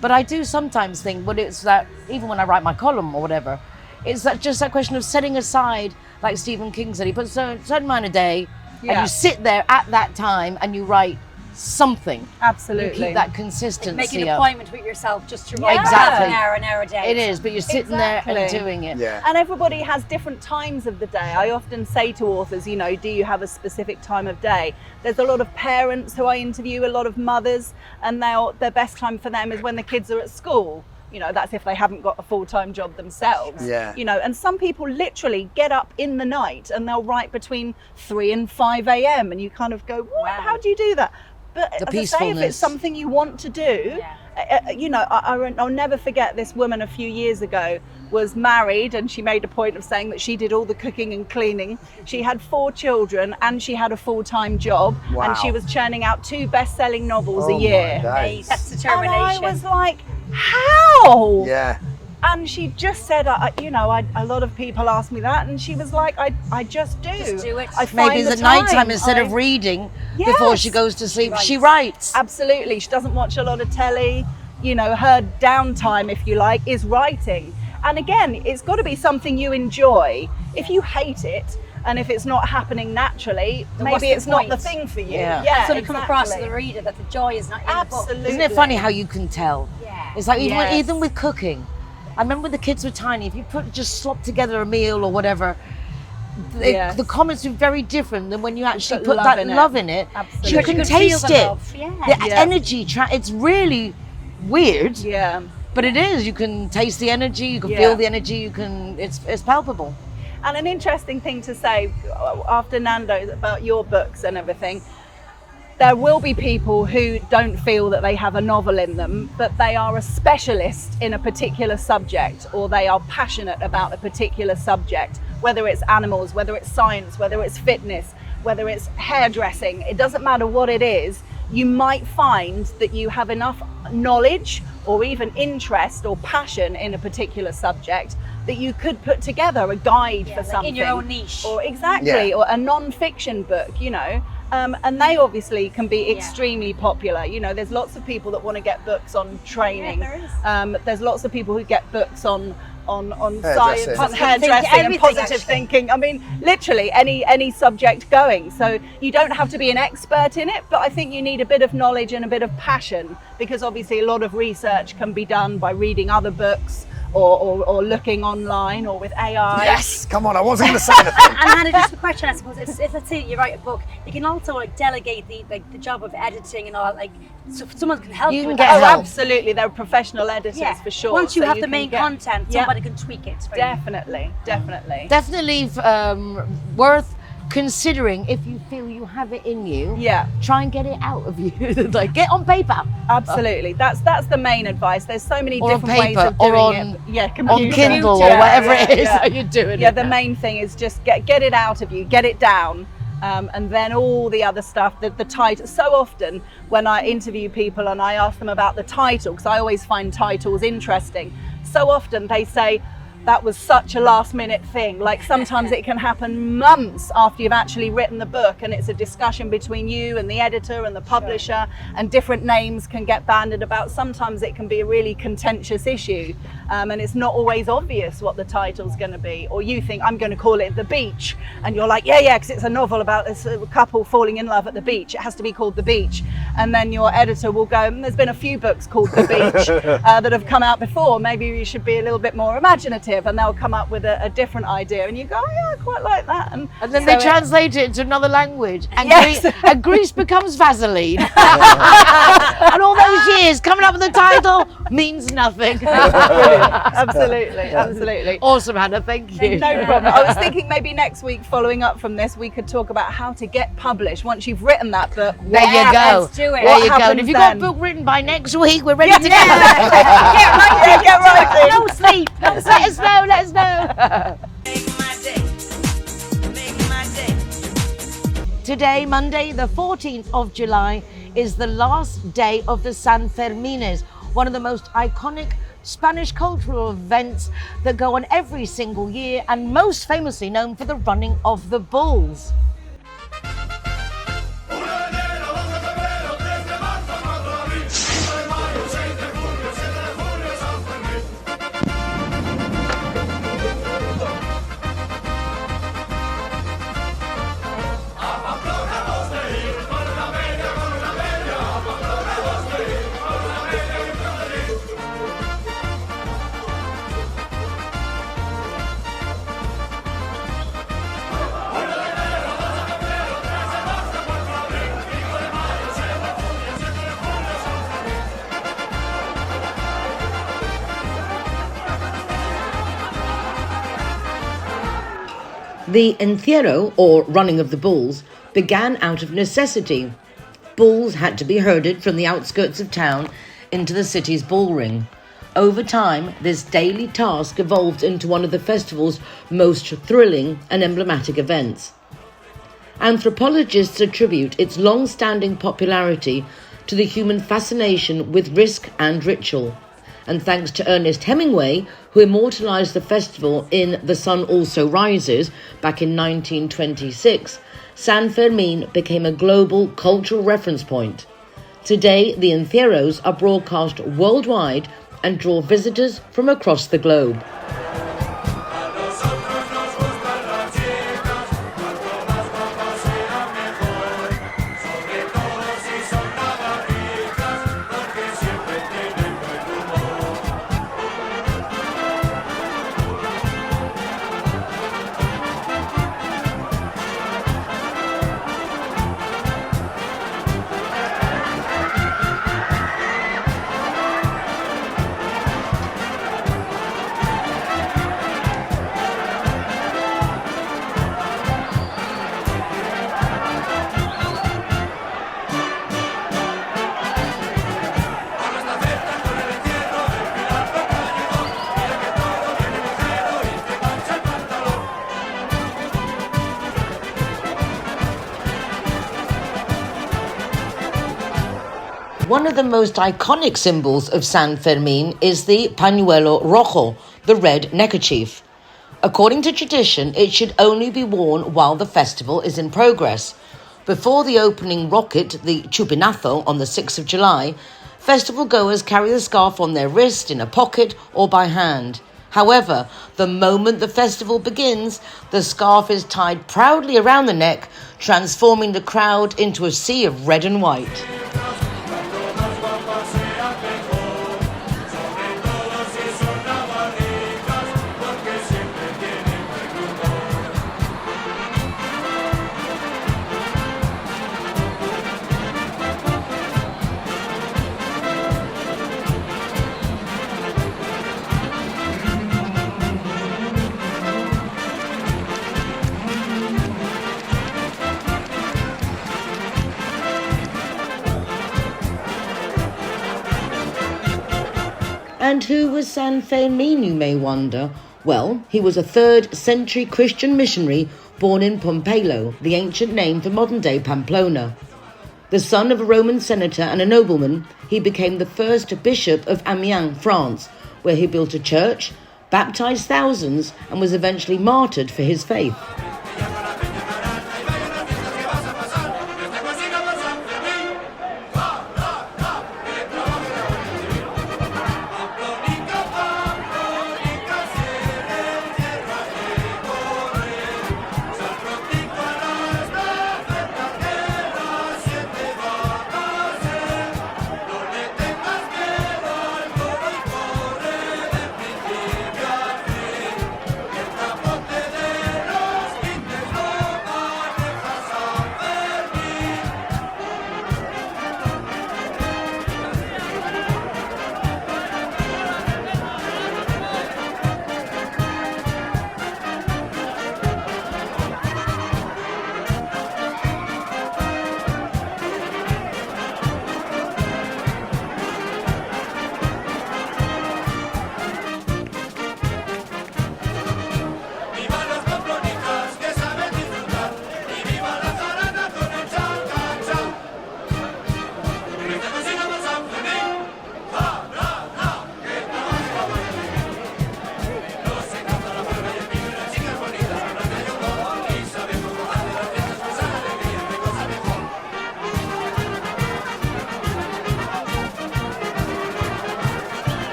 But I do sometimes think, but it's that, even when I write my column or whatever, it's that just that question of setting aside, like Stephen King said, he puts a certain amount a day, and you sit there at that time and you write something. Absolutely. You keep that consistency Make an up. appointment with yourself just to write Exactly. an hour a day. It is, but you're sitting there and Exactly. doing it. Yeah. And everybody has different times of the day. I often say to authors, you know, do you have a specific time of day? There's a lot of parents who I interview, a lot of mothers, and their best time for them is when the kids are at school. You know, that's if they haven't got a full-time job themselves. Yeah. You know, and some people literally get up in the night and they'll write between 3 and 5 a.m. and you kind of go, what? Wow. How do you do that? But The as I say, if peacefulness. it's something you want to do, I'll never forget this woman a few years ago was married, and she made a point of saying that she did all the cooking and cleaning. She had 4 children and she had a full-time job. Wow. And she was churning out 2 best-selling novels Oh a year. my days. That's And determination. I was like, how? Yeah. And she just said, a lot of people ask me that, and she was like, I just do. Just do it. I find Maybe the it's at night time time. instead of reading before she Yes. goes to sleep. She writes. Absolutely. She doesn't watch a lot of telly. Her downtime, if you like, is writing. And again, it's got to be something you enjoy. If you hate it, and if it's not happening naturally, Then what's maybe the it's not the point? thing for you. Yeah. So to come across to exactly. the reader that the joy is not in the book. Absolutely. Isn't it funny how you can tell? Yeah. It's like Yes. even with cooking. I remember when the kids were tiny, if you just slop together a meal or whatever, Yes. the comments are very different than when you actually put put love that in it. love in it. Absolutely. You Because can you can feel taste the it. love, yeah. The Yeah. energy, it's really weird, Yeah. but it is. You can taste the energy, you can Yeah. feel the energy, it's palpable. And an interesting thing to say after Nando about your books and everything, there will be people who don't feel that they have a novel in them, but they are a specialist in a particular subject, or they are passionate about a particular subject, whether it's animals, whether it's science, whether it's fitness, whether it's hairdressing. It doesn't matter what it is. You might find that you have enough knowledge or even interest or passion in a particular subject that you could put together a guide for like something. in your own niche. Or exactly, Yeah. or a non-fiction book, and they obviously can be extremely popular. There's lots of people that want to get books on training. Yeah, there is. There's lots of people who get books on Hairdressing. science and Positive hairdressing thinking, and everything, positive actually. thinking. I mean, literally any subject going. So you don't have to be an expert in it, but I think you need a bit of knowledge and a bit of passion, because obviously a lot of research can be done by reading other books or looking online or with AI. Yes. Come on, I wasn't going to say anything. And Hannah, just a question, I suppose, if let's say you write a book, you can also delegate the job of editing and all, so someone can help You you can with get that. Oh, help. absolutely. There are professional editors for sure. Once you So have the can main get- content, Yeah. somebody can tweak it. for you. Definitely. Definitely worth considering if you feel you have it in you. Yeah. Try and get it out of you. Like, get on paper. Absolutely. That's the main advice. There's so many Or on different ways paper, of or doing on- it. Yeah, On computer. Kindle or Yeah, whatever yeah, it is yeah. that you're doing. Yeah, it the now. main thing is just get it out of you, get it down. And then all the other stuff, the title. So often when I interview people and I ask them about the title, because I always find titles interesting, so often they say, that was such a last minute thing. Like sometimes it can happen months after you've actually written the book, and it's a discussion between you and the editor and the publisher, and different names can get bandied about. Sometimes it can be a really contentious issue, and it's not always obvious what the title's going to be. Or you think, I'm going to call it The Beach, and you're like, yeah, because it's a novel about this couple falling in love at the beach. It has to be called The Beach. And then your editor will go, there's been a few books called The Beach that have come out before. Maybe you should be a little bit more imaginative. And they'll come up with a different idea, and you go, oh, yeah, I quite like that. And then so they translate it into another language, and, Yes. and Greece becomes Vaseline. And all those years coming up with the title means nothing. Absolutely. Awesome, Hannah. Thank you. No problem. I was thinking maybe next week, following up from this, we could talk about how to get published once you've written that book. There you go. Let's do it. There What you go. And happens if you've got a then? book written by next week, we're ready to go. Get right. No sleep. Let us know. Let us know. Today, Monday, the 14th of July, is the last day of the San Fermines, one of the most iconic Spanish cultural events that go on every single year, and most famously known for the running of the bulls. The encierro, or running of the bulls, began out of necessity. Bulls had to be herded from the outskirts of town into the city's bullring. Over time, this daily task evolved into one of the festival's most thrilling and emblematic events. Anthropologists attribute its long-standing popularity to the human fascination with risk and ritual. And thanks to Ernest Hemingway, who immortalised the festival in The Sun Also Rises back in 1926, San Fermin became a global cultural reference point. Today, the encierros are broadcast worldwide and draw visitors from across the globe. One of the most iconic symbols of San Fermin is the pañuelo rojo, the red neckerchief. According to tradition, it should only be worn while the festival is in progress. Before the opening rocket, the chupinazo, on the 6th of July, festival goers carry the scarf on their wrist, in a pocket, or by hand. However, the moment the festival begins, the scarf is tied proudly around the neck, transforming the crowd into a sea of red and white. And who was San Fermin, you may wonder? Well, he was a 3rd century Christian missionary born in Pamplona, the ancient name for modern-day Pamplona. The son of a Roman senator and a nobleman, he became the first bishop of Amiens, France, where he built a church, baptized thousands, and was eventually martyred for his faith.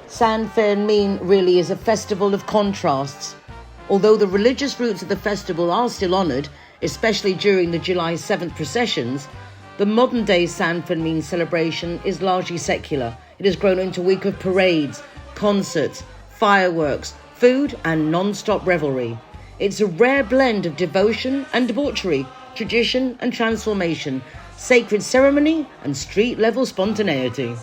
San Fermin really is a festival of contrasts. Although the religious roots of the festival are still honoured, especially during the July 7th processions, the modern-day San Fermin celebration is largely secular. It has grown into a week of parades, concerts, fireworks, food and non-stop revelry. It's a rare blend of devotion and debauchery, tradition and transformation, sacred ceremony and street-level spontaneity.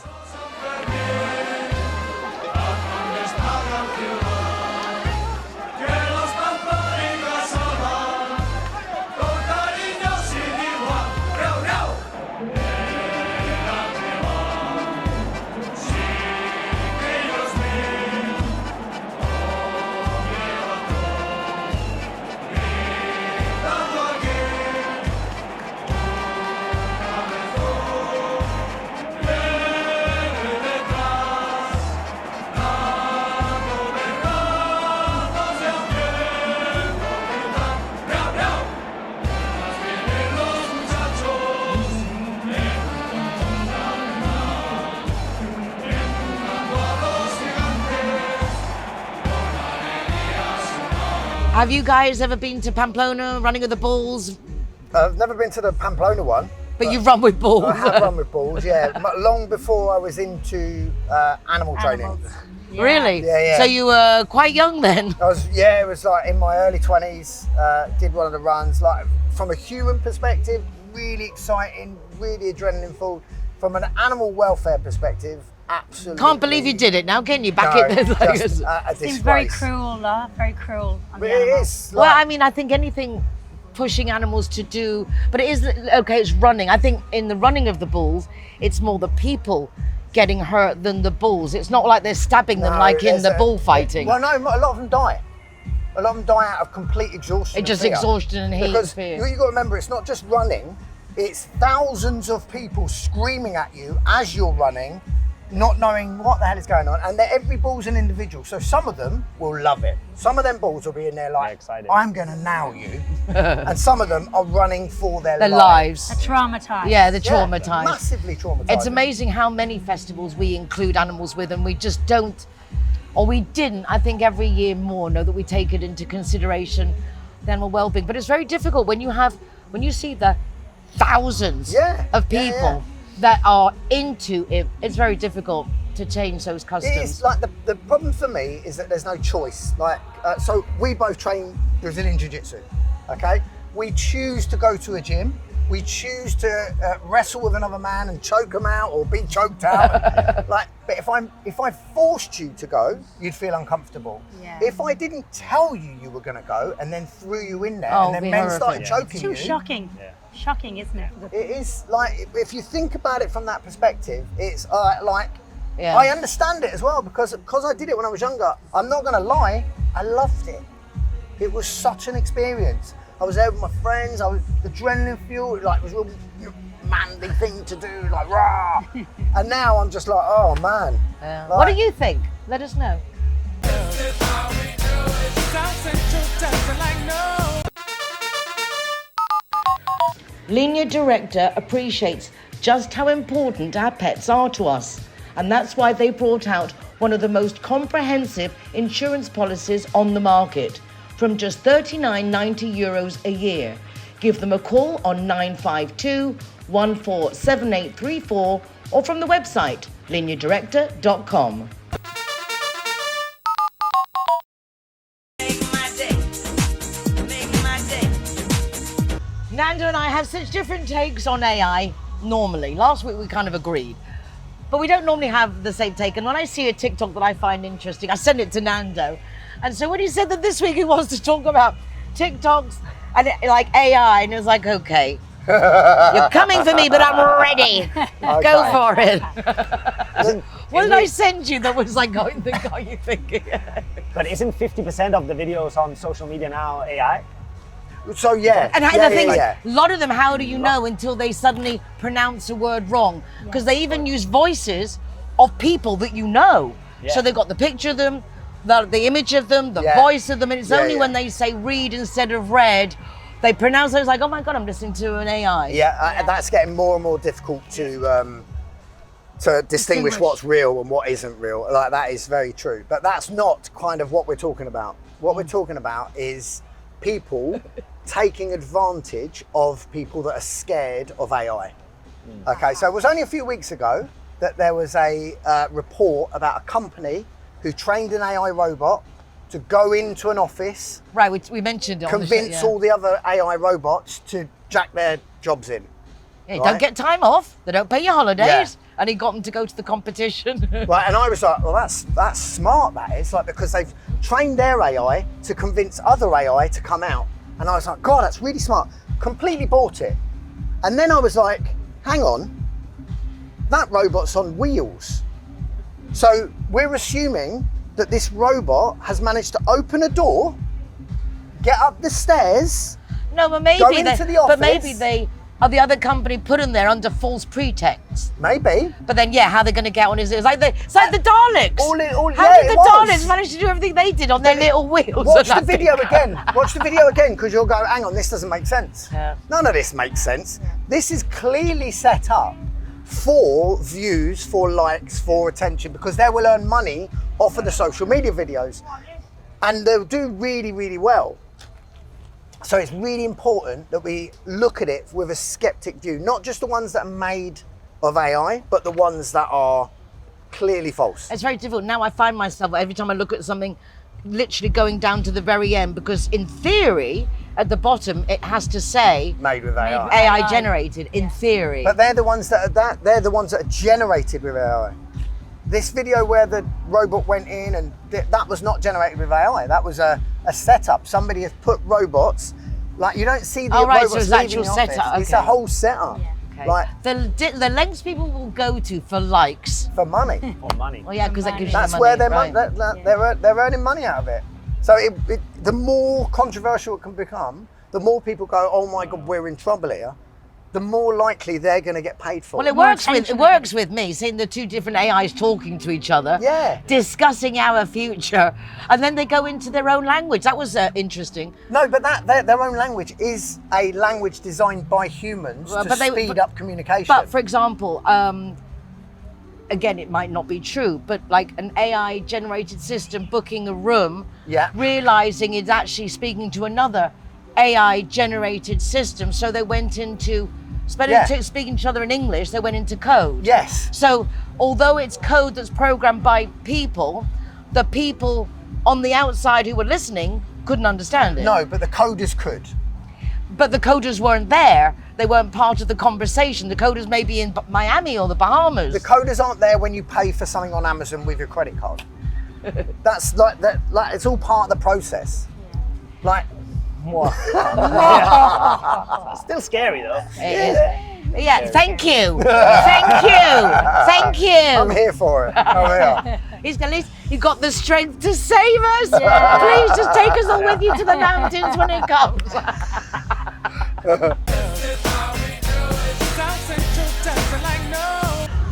Have you guys ever been to Pamplona, running with the bulls? I've never been to the Pamplona one. But you've run with bulls. I have run with bulls, yeah. Long before I was into animal training. Yeah. Really? Yeah. So you were quite young then? It was like in my early 20s, did one of the runs. Like from a human perspective, really exciting, really adrenaline full. From an animal welfare perspective, absolutely. Can't believe you did it now, can you? Back in just a disgrace. Seems very cruel, very cruel on But the it animals. is. Well, Like, I mean, I think anything pushing animals to do, but it is, okay, it's running. I think in the running of the bulls, it's more the people getting hurt than the bulls. It's not like they're stabbing them no, like in there's the bullfighting. Well, no, a lot of them die. A lot of them die out of complete exhaustion. It's just and fear. exhaustion and heat and Because fear. you've got to remember, it's not just running, it's thousands of people screaming at you as you're running, not knowing what the hell is going on. And every bull's an individual. So some of them will love it. Some of them bulls will be in there like, excited. I'm going to nail you. And some of them are running for their lives. Traumatized. Yeah, they're Yeah, traumatized. massively traumatized. It's amazing how many festivals we include animals with, and we just don't, or we didn't, I think every year more, know that we take it into consideration, the animal well-being. But it's very difficult when you see the thousands of people that are into it. It's very difficult to change those customs. It's like the problem for me is that there's no choice. Like, so we both train Brazilian Jiu-Jitsu, okay? We choose to go to a gym. We choose to wrestle with another man and choke him out or be choked out. But if I forced you to go, you'd feel uncomfortable. Yeah. If I didn't tell you were going to go and then threw you in there and then be men horrific. started choking Too you. shocking. Yeah. Shocking, isn't it? It is like, if you think about it from that perspective, it's like, Yeah. I understand it as well because I did it when I was younger. I'm not going to lie, I loved it. It was such an experience. I was there with my friends, I was adrenaline fuel, like it was a real manly thing to do, like rah. And now I'm just like, oh man. Yeah. Like, What do you think? Let us know. Linea Directa appreciates just how important our pets are to us, and that's why they brought out one of the most comprehensive insurance policies on the market from just €39.90 a year. Give them a call on 952 147834 or from the website Lineadirecta.com. Nando and I have such different takes on AI normally. Last week we kind of agreed, but we don't normally have the same take. And when I see a TikTok that I find interesting, I send it to Nando. And so when he said that this week he wants to talk about TikToks and like AI, and it was like, okay, you're coming for me, but I'm ready. Go for it. What did I send you that was like, what are you thinking? But isn't 50% of the videos on social media now AI? So yeah. And yeah, the thing is, yeah. a lot of them, how do you know until they suddenly pronounce a word wrong? Because they even use voices of people that you know. Yeah. So they've got the picture of them, the image of them, the Yeah. voice of them, and it's Yeah, only yeah. when they say read instead of read, they pronounce it. It's like, oh my God, I'm listening to an AI. Yeah, that's getting more and more difficult to distinguish what's real and what isn't real. Like, that is very true. But that's not kind of what we're talking about. What we're talking about is people taking advantage of people that are scared of AI. Okay, so it was only a few weeks ago that there was a report about a company who trained an AI robot to go into an office, Right, we mentioned it on the show, convince all the other AI robots to jack their jobs in. Yeah, right? don't get time off, they don't pay your holidays. Yeah. And he got them to go to the competition. Right, and I was like, well, that's smart, that is, like, because they've trained their AI to convince other AI to come out. And I was like, God, that's really smart. Completely bought it. And then I was like, hang on, that robot's on wheels. So we're assuming that this robot has managed to open a door, get up the stairs. No, but maybe Go into the but maybe office. they are the other company put them there under false pretext. Maybe. But then, yeah, how they're going to get on is it's like the Daleks. How How did the Daleks manage to do everything they did on their little wheels? Watch the And I video think- again. Watch the video again, because you'll go, hang on, this doesn't make sense. Yeah. None of this makes sense. This is clearly set up for views, for likes, for attention, because they will earn money off of the social media videos. And they'll do really, really well. So it's really important that we look at it with a skeptic view, not just the ones that are made of AI, but the ones that are clearly false. It's very difficult. Now I find myself, every time I look at something, literally going down to the very end, because in theory, at the bottom, it has to say Made with AI. AI generated, in theory. But they're the ones that they're the ones that are generated with AI. This video where the robot went in and that was not generated with AI. That was a setup. Somebody has put robots, like you don't see the right, robots so it's leaving actual the office. setup, It's okay. a whole setup. Okay. Like the lengths people will go to for likes. for money. Or money. Well, yeah, because that gives you That's the where money, they're right? they're earning money out of it. So the more controversial it can become, the more people go, oh my God, we're in trouble here. The more likely they're going to get paid for Well, it. it works with me, seeing the two different AIs talking to each other, Yeah. discussing our future, and then they go into their own language. That was interesting. No, but their own language is a language designed by humans to speed up communication. But for example, again, it might not be true, but like an AI generated system booking a room, realizing it's actually speaking to another AI generated system. So they went into speaking to each other in English, they went into code. Yes. So although it's code that's programmed by people, the people on the outside who were listening couldn't understand it. No, but the coders could. But the coders weren't there. They weren't part of the conversation. The coders may be in Miami or the Bahamas. The coders aren't there when you pay for something on Amazon with your credit card. That's like that. Like it's all part of the process. Like, Still scary though. Yeah, thank you. Thank you. Thank you. I'm here for it. I'm here. He's at least you got the strength to save us. Please just take us all with you to the mountains when it comes.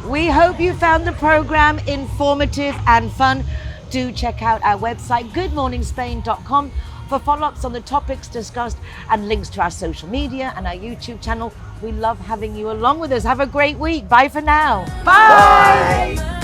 We hope you found the program informative and fun. Do check out our website, goodmorningspain.com, for follow-ups on the topics discussed and links to our social media and our YouTube channel. We love having you along with us. Have a great week. Bye for now. Bye.